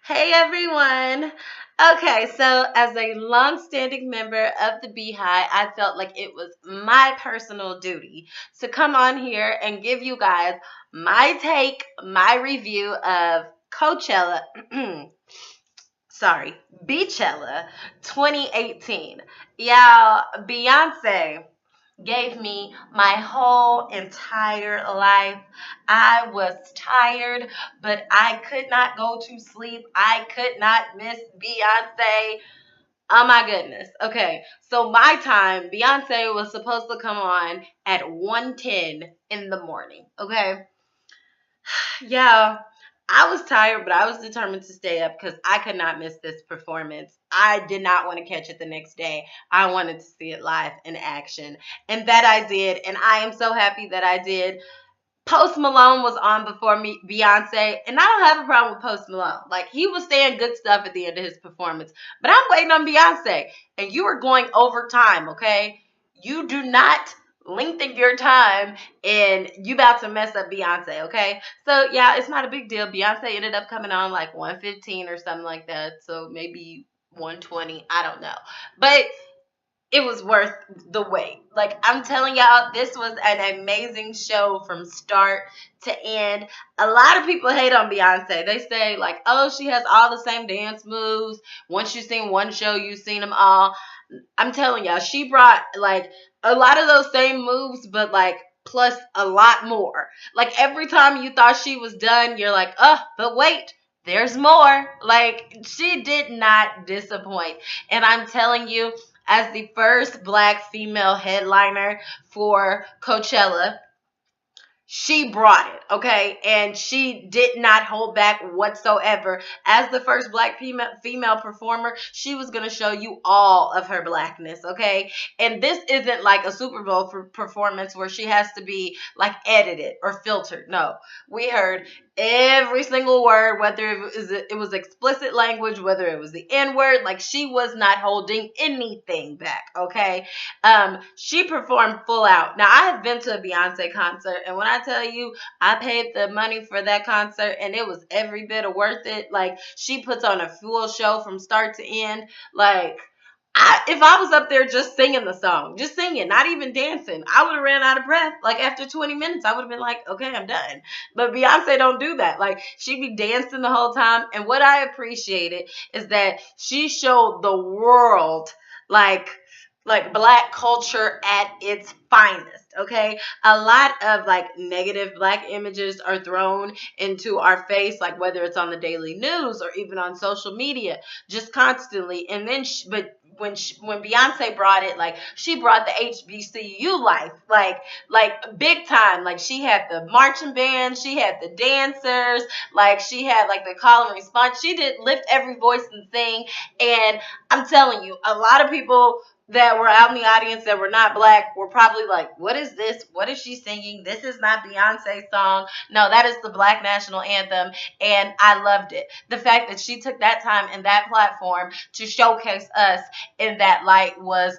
Hey everyone. Okay, so as a long-standing member of the Beehive, I felt like it was my personal duty to come on here and give you guys my take, my review of Coachella, sorry, Beychella 2018. Y'all, Beyonce gave me my whole entire life. I was tired, but I could not go to sleep. I could not miss Beyonce. Oh my goodness. Okay. So my time, Beyonce was supposed to come on at 1:10 in the morning. Okay. Yeah, I was tired, but I was determined to stay up because I could not miss this performance. I did not want to catch it the next day. I wanted to see it live in action. And that I did. And I am so happy that I did. Post Malone was on before me, Beyonce, and I don't have a problem with Post Malone. Like, he was saying good stuff at the end of his performance. But I'm waiting on Beyonce. And you are going over time, okay? You do not lengthen your time and you about to mess up Beyonce, okay? So yeah, it's not a big deal. Beyonce ended up coming on like 1:15 or something like that. So maybe 1:20. I don't know. But it was worth the wait. Like, I'm telling y'all, this was an amazing show from start to end. A lot of people hate on Beyonce. They say, like, oh, she has all the same dance moves. Once you've seen one show, you've seen them all. I'm telling y'all, she brought like a lot of those same moves, but like plus a lot more. Like, every time you thought she was done, you're like, oh, but wait, there's more. Like, she did not disappoint. And I'm telling you, as the first black female headliner for Coachella, she brought it, okay? And she did not hold back whatsoever. As the first black female performer, she was going to show you all of her blackness, okay? And this isn't like a Super Bowl performance where she has to be like edited or filtered. No. We heard every single word, whether it was explicit language, whether it was the N-word, like, she was not holding anything back, okay? She performed full out. Now, I have been to a Beyonce concert, and when I tell you, I paid the money for that concert, and it was every bit of worth it. Like, she puts on a full show from start to end. Like, if I was up there just singing the song, just singing, not even dancing, I would have ran out of breath. Like, after 20 minutes, I would have been like, okay, I'm done. But Beyonce don't do that. Like, she be dancing the whole time. And what I appreciated is that she showed the world, like black culture at its finest, okay? A lot of like negative black images are thrown into our face, like whether it's on the daily news or even on social media, just constantly. And then but when Beyonce brought it, like, she brought the HBCU life, like big time. Like, she had the marching band, she had the dancers, like, she had like the call and response. She did lift every voice and sing. And I'm telling you, a lot of people that were out in the audience that were not black were probably like, what is this? What is she singing? This is not Beyonce's song. No, that is the Black National Anthem. And I loved it. The fact that she took that time and that platform to showcase us in that light was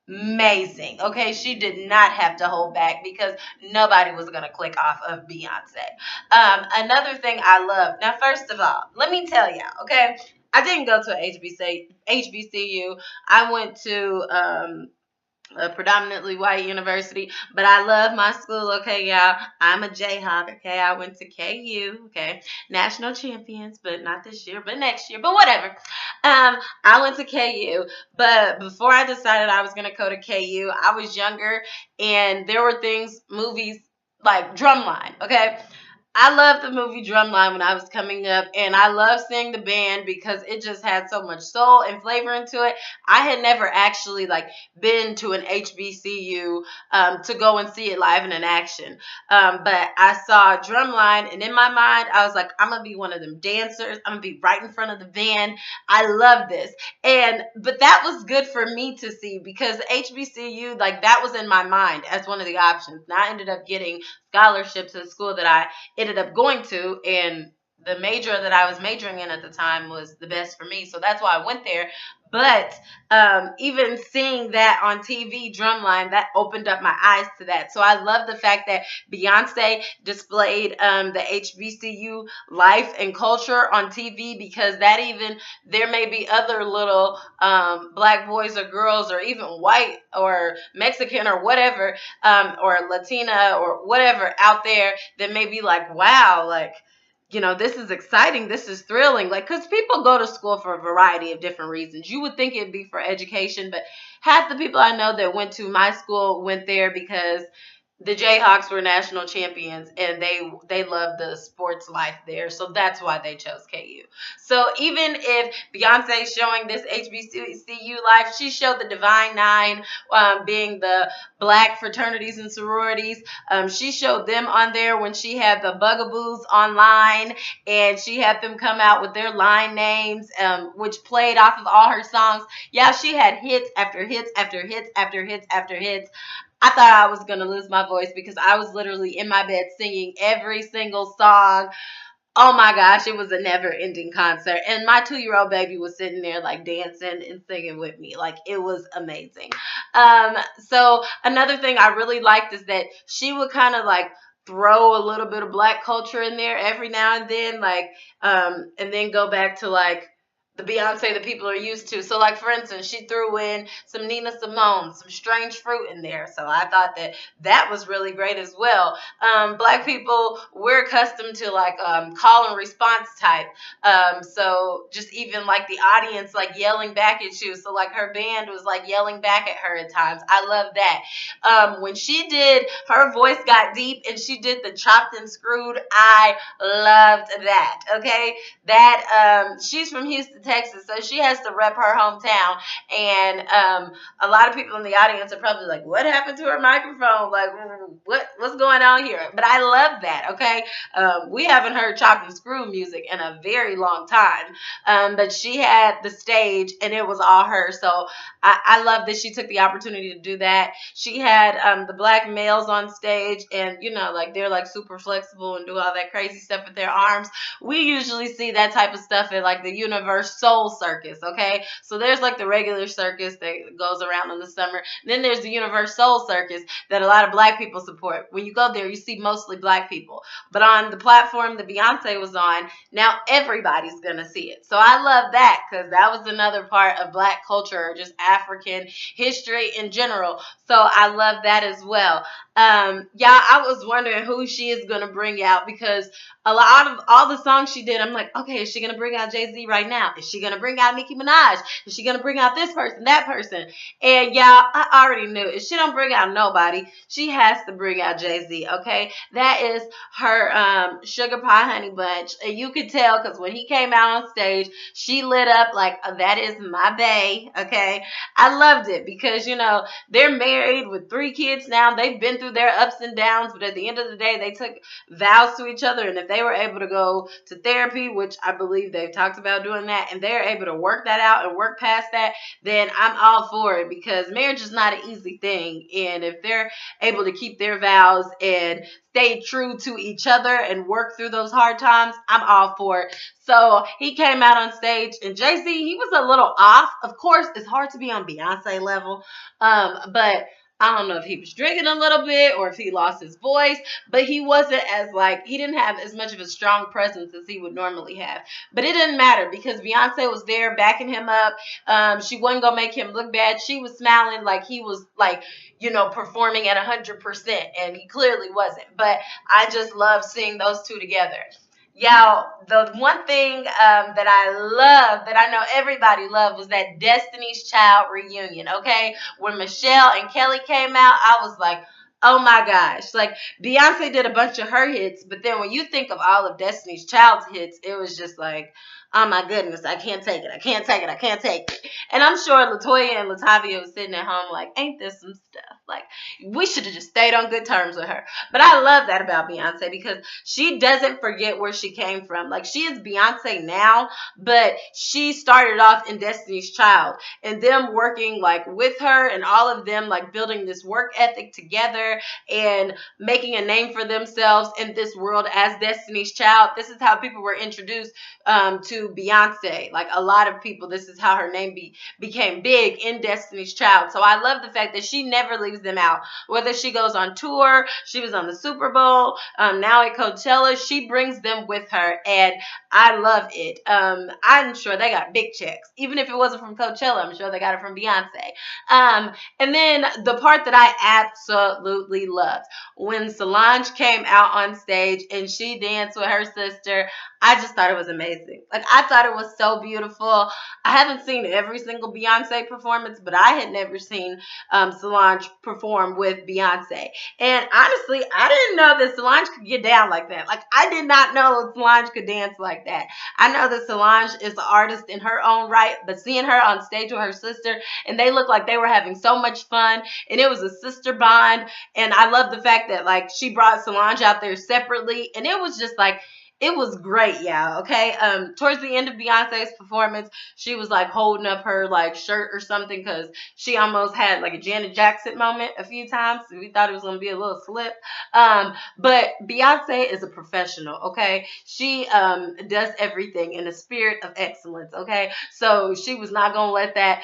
amazing. Okay, she did not have to hold back because nobody was going to click off of Beyonce. Another thing I love. Now, first of all, let me tell y'all, okay? I didn't go to a HBCU. I went to a predominantly white university, but I love my school, okay, y'all. I'm a Jayhawk, okay. I went to KU, okay. National champions, but not this year, but next year, but whatever. I went to KU, but before I decided I was going to go to KU, I was younger, and there were movies like Drumline, okay. I loved the movie Drumline when I was coming up, and I love seeing the band because it just had so much soul and flavor into it. I had never actually like been to an HBCU to go and see it live and in action, but I saw Drumline, and in my mind, I was like, I'm gonna be one of them dancers. I'm gonna be right in front of the band. I love this, but that was good for me to see because HBCU, like, that was in my mind as one of the options. Now I ended up getting scholarships to the school that I ended up going to, and the major that I was majoring in at the time was the best for me. So that's why I went there. But even seeing that on TV, Drumline, that opened up my eyes to that. So I love the fact that Beyonce displayed the HBCU life and culture on TV, because that even, there may be other little black boys or girls, or even white or Mexican or whatever, or Latina or whatever out there that may be like, wow, like, this is exciting. This is thrilling. Like, because people go to school for a variety of different reasons. You would think it'd be for education, but half the people I know that went to my school went there because the Jayhawks were national champions, and they love the sports life there, so that's why they chose KU. So even if Beyonce's showing this HBCU life, she showed the Divine Nine, being the black fraternities and sororities. She showed them on there when she had the Bugaboos online, and she had them come out with their line names, which played off of all her songs. Yeah, she had hits after hits after hits after hits after hits. I thought I was going to lose my voice because I was literally in my bed singing every single song. Oh my gosh, it was a never ending concert. And my 2-year-old baby was sitting there like dancing and singing with me. Like, it was amazing. So another thing I really liked is that she would kind of like throw a little bit of black culture in there every now and then, like, and then go back to like the Beyonce that people are used to. So, like, for instance, she threw in some Nina Simone, some Strange Fruit in there. So I thought that that was really great as well. Black people, we're accustomed to like call and response type. So just even like the audience like yelling back at you. So like her band was like yelling back at her at times. I love that. When she did, her voice got deep and she did the chopped and screwed. I loved that. Okay, that she's from Houston, Texas, so she has to rep her hometown. And a lot of people in the audience are probably like, "What happened to her microphone? Like, what's going on here?" But I love that. Okay, we haven't heard chopped and screw music in a very long time, but she had the stage and it was all her. So I love that she took the opportunity to do that. She had the black males on stage, and like they're like super flexible and do all that crazy stuff with their arms. We usually see that type of stuff at like the Universe Soul Circus, okay? So there's like the regular circus that goes around in the summer. Then there's the Universe Soul Circus that a lot of black people support. When you go there, you see mostly black people. But on the platform that Beyonce was on, now everybody's going to see it. So I love that, because that was another part of black culture, or just African history in general. So I love that as well. Yeah, I was wondering who she is going to bring out, because a lot of all the songs she did, I'm like, okay, is she going to bring out Jay-Z right now? Is she going to bring out Nicki Minaj? Is she going to bring out this person, that person? And yeah, I already knew if she don't bring out nobody, she has to bring out Jay-Z, okay? That is her Sugar Pie Honey Bunch. And you could tell, because when he came out on stage, she lit up like, that is my bae, okay? I loved it because, they're married with 3 kids now. They've been through their ups and downs, but at the end of the day, they took vows to each other. And if they were able to go to therapy, which I believe they've talked about doing that, and they're able to work that out and work past that, then I'm all for it, because marriage is not an easy thing. And if they're able to keep their vows and stay true to each other and work through those hard times, I'm all for it. So he came out on stage, and Jay-Z, he was a little off. Of course, it's hard to be on Beyonce level, but I don't know if he was drinking a little bit or if he lost his voice, but he wasn't as like, he didn't have as much of a strong presence as he would normally have. But it didn't matter, because Beyonce was there backing him up. She wasn't going to make him look bad. She was smiling like he was like, performing at 100%, and he clearly wasn't. But I just love seeing those two together. Y'all, the one thing that I love, that I know everybody loved, was that Destiny's Child reunion, okay? When Michelle and Kelly came out, I was like, oh my gosh. Like, Beyonce did a bunch of her hits, but then when you think of all of Destiny's Child's hits, it was just like, oh my goodness, I can't take it. I can't take it. I can't take it. And I'm sure Latoya and Latavia was sitting at home like, ain't this some stuff? Like, we should have just stayed on good terms with her. But I love that about Beyonce because she doesn't forget where she came from. Like, she is Beyonce now, but she started off in Destiny's Child, and them working like with her and all of them like building this work ethic together and making a name for themselves in this world as Destiny's Child. This is how people were introduced to Beyonce. Like, a lot of people, this is how her name became big in Destiny's Child. So I love the fact that she never leaves them out. Whether she goes on tour, she was on the Super Bowl, now at Coachella, she brings them with her, and I love it. I'm sure they got big checks. Even if it wasn't from Coachella, I'm sure they got it from Beyonce. And then the part that I absolutely loved, when Solange came out on stage and she danced with her sister, I just thought it was amazing. Like, I thought it was so beautiful. I haven't seen every single Beyonce performance, but I had never seen Solange perform with Beyonce. And honestly, I didn't know that Solange could get down like that. Like, I did not know Solange could dance like that. I know that Solange is an artist in her own right, but seeing her on stage with her sister, and they looked like they were having so much fun, and it was a sister bond. And I love the fact that, like, she brought Solange out there separately, and it was just like, it was great, y'all. Okay. Towards the end of Beyonce's performance, she was like holding up her like shirt or something because she almost had like a Janet Jackson moment a few times. We thought it was gonna be a little slip. But Beyonce is a professional. Okay, she does everything in a spirit of excellence. Okay, so she was not gonna let that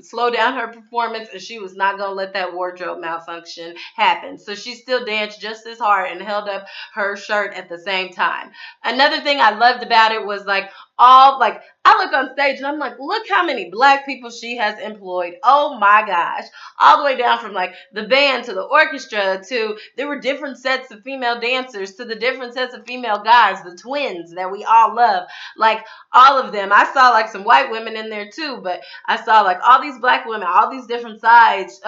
slow down her performance, and she was not gonna let that wardrobe malfunction happen. So she still danced just as hard and held up her shirt at the same time. Another thing I loved about it was like all like I look on stage and I'm like, look how many black people she has employed. Oh my gosh. All the way down from like the band to the orchestra to there were different sets of female dancers to the different sets of female guys, the twins that we all love. Like all of them. I saw like some white women in there too, but I saw like all these black women, all these different sizes,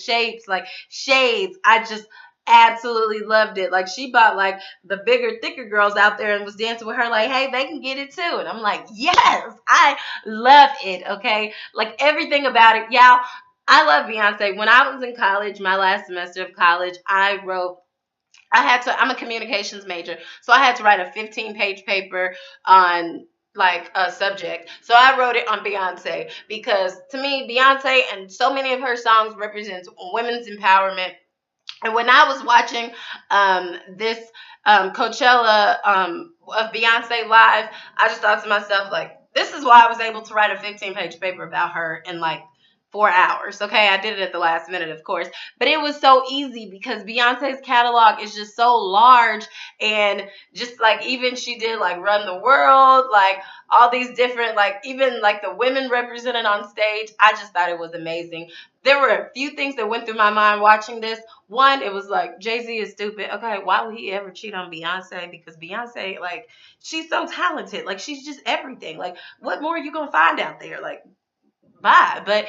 shapes, like shades. I just absolutely loved it. Like she bought like the bigger, thicker girls out there and was dancing with her like, hey, they can get it too. And I'm like, yes, I love it. Okay. Like everything about it. Y'all, I love Beyonce. When I was in college, my last semester of college, I'm a communications major. So I had to write a 15-page paper on like a subject. So I wrote it on Beyonce because to me, Beyonce and so many of her songs represents women's empowerment. And when I was watching this Coachella of Beyonce live, I just thought to myself, like, this is why I was able to write a 15-page paper about her in like 4 hours. Okay, I did it at the last minute, of course, but it was so easy because Beyonce's catalog is just so large, and just like even she did like Run the World, like all these different, like even like the women represented on stage. I just thought it was amazing. There were a few things that went through my mind watching this. One, it was like, Jay-Z is stupid. Okay, why would he ever cheat on Beyonce? Because Beyonce, like, she's so talented. Like, she's just everything. Like, what more are you gonna find out there? Like, bye. But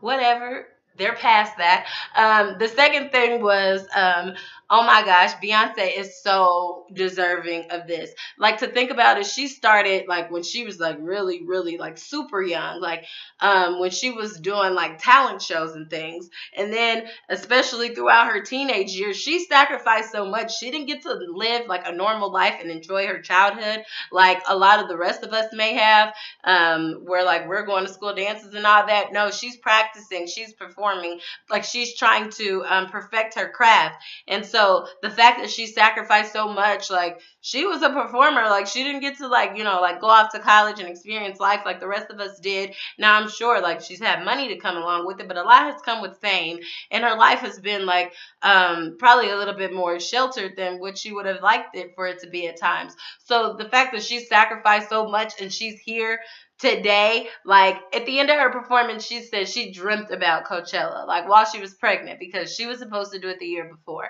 whatever. They're past that. The second thing was, oh my gosh, Beyonce is so deserving of this. Like, to think about it, she started like when she was like really, really like super young, like when she was doing like talent shows and things. And then, especially throughout her teenage years, she sacrificed so much. She didn't get to live like a normal life and enjoy her childhood like a lot of the rest of us may have, where like we're going to school dances and all that. No, she's practicing, she's performing, like she's trying to perfect her craft. And so the fact that she sacrificed so much, like she was a performer, like she didn't get to like like go off to college and experience life like the rest of us did. Now I'm sure like she's had money to come along with it, but a lot has come with fame, and her life has been like probably a little bit more sheltered than what she would have liked it for it to be at times. So the fact that she sacrificed so much and she's here today, like at the end of her performance, she said she dreamt about Coachella, like while she was pregnant, because she was supposed to do it the year before.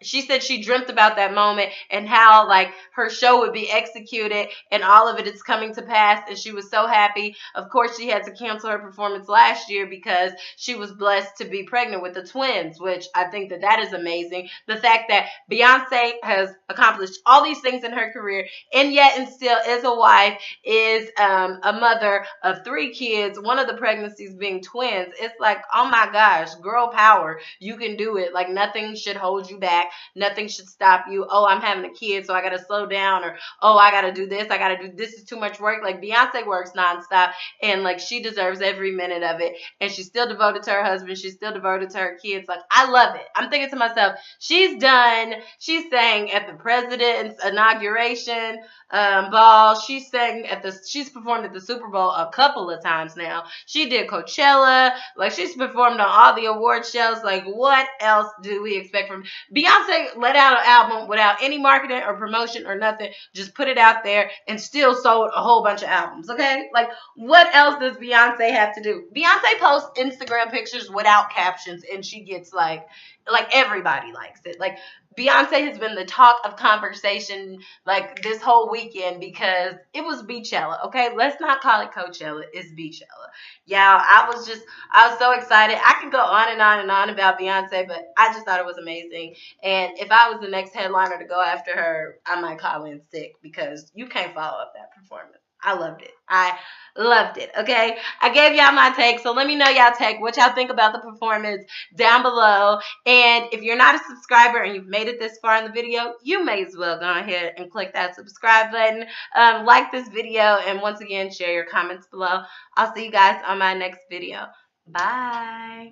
she said she dreamt about that moment and how like her show would be executed and all of it is coming to pass, and she was so happy. Of course, she had to cancel her performance last year because she was blessed to be pregnant with the twins, which I think that that is amazing. The fact that Beyonce has accomplished all these things in her career and yet and still is a wife, is a mother of 3 kids, one of the pregnancies being twins. It's like, oh my gosh, girl power. You can do it. Like nothing should hold you back. Nothing should stop you. Oh, I'm having a kid, so I got to slow down. Or, oh, I got to do this. I got to do this. Is too much work. Like Beyonce works nonstop, and like she deserves every minute of it. And she's still devoted to her husband. She's still devoted to her kids. Like, I love it. I'm thinking to myself, she's done. She sang at the president's inauguration ball. She's performed at the Super Bowl a couple of times now. She did Coachella. Like, she's performed on all the award shows. Like, what else do we expect from Beyonce? Let out an album without any marketing or promotion or nothing. Just put it out there and still sold a whole bunch of albums. Okay? Like, what else does Beyonce have to do? Beyonce posts Instagram pictures without captions and she gets like everybody likes it. Like Beyonce has been the talk of conversation like this whole weekend because it was Beychella. Okay, let's not call it Coachella. It's Beychella. Yeah, I was so excited. I could go on and on and on about Beyonce, but I just thought it was amazing. And if I was the next headliner to go after her, I might call in sick because you can't follow up that performance. I loved it. I loved it. Okay. I gave y'all my take. So let me know y'all take, what y'all think about the performance down below. And if you're not a subscriber and you've made it this far in the video, you may as well go ahead and click that subscribe button. Like this video, and once again, share your comments below. I'll see you guys on my next video. Bye.